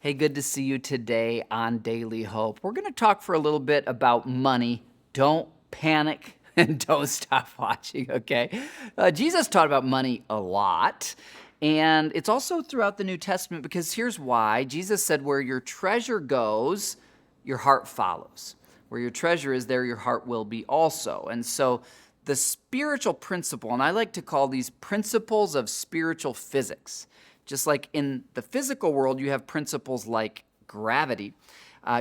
Hey, good to see you today on Daily Hope. We're going to talk for a little bit about money. Don't panic and don't stop watching, okay? Jesus taught about money a lot, and it's also throughout the New Testament because here's why. Jesus said, where your treasure goes, your heart follows. Where your treasure is, there your heart will be also. And so the spiritual principle, and I like to call these principles of spiritual physics. Just like in the physical world, you have principles like gravity.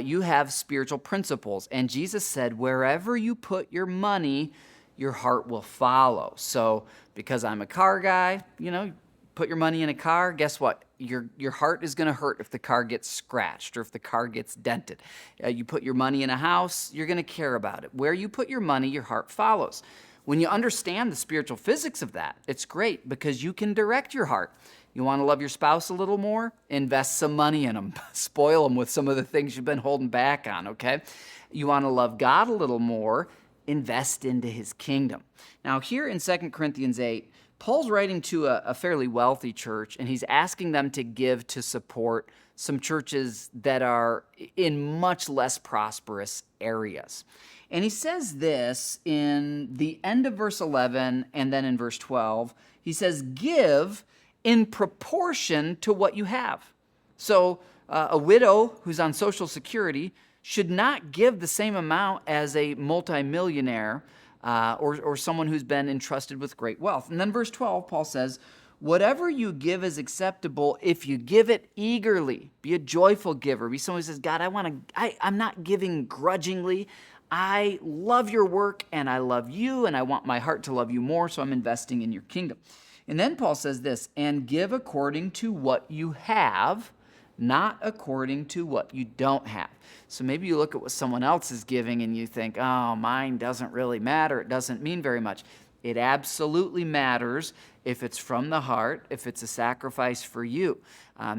You have spiritual principles. And Jesus said, wherever you put your money, your heart will follow. So because I'm a car guy, put your money in a car, guess what? Your heart is going to hurt if the car gets scratched or if the car gets dented. You put your money in a house, you're going to care about it. Where you put your money, your heart follows. When you understand the spiritual physics of that, it's great because you can direct your heart. You want to love your spouse a little more? Invest some money in them. Spoil them with some of the things you've been holding back on, okay? You want to love God a little more? Invest into his kingdom. Now, here in 2 Corinthians 8, Paul's writing to a fairly wealthy church, and he's asking them to give to support some churches that are in much less prosperous areas. And he says this in the end of verse 11 and then in verse 12. He says, give in proportion to what you have. So a widow who's on Social Security should not give the same amount as a multimillionaire or someone who's been entrusted with great wealth. And then verse 12, Paul says, whatever you give is acceptable if you give it eagerly. Be a joyful giver. Be someone who says, God, I'm not giving grudgingly. I love your work and I love you and I want my heart to love you more, so I'm investing in your kingdom. And then Paul says this, and give according to what you have, not according to what you don't have. So maybe you look at what someone else is giving and you think, oh, mine doesn't really matter. It doesn't mean very much. It absolutely matters if it's from the heart, if it's a sacrifice for you.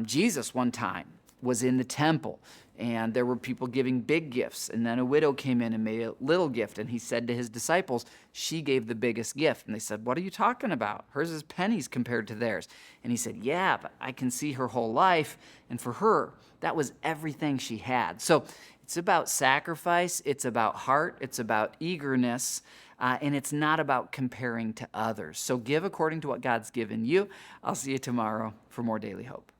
Jesus one time was in the temple, and there were people giving big gifts, and then a widow came in and made a little gift, and he said to his disciples, she gave the biggest gift. And they said, what are you talking about? Hers is pennies compared to theirs. And he said, yeah, but I can see her whole life, and for her, that was everything she had. So it's about sacrifice, it's about heart, it's about eagerness, and it's not about comparing to others. So give according to what God's given you. I'll see you tomorrow for more Daily Hope.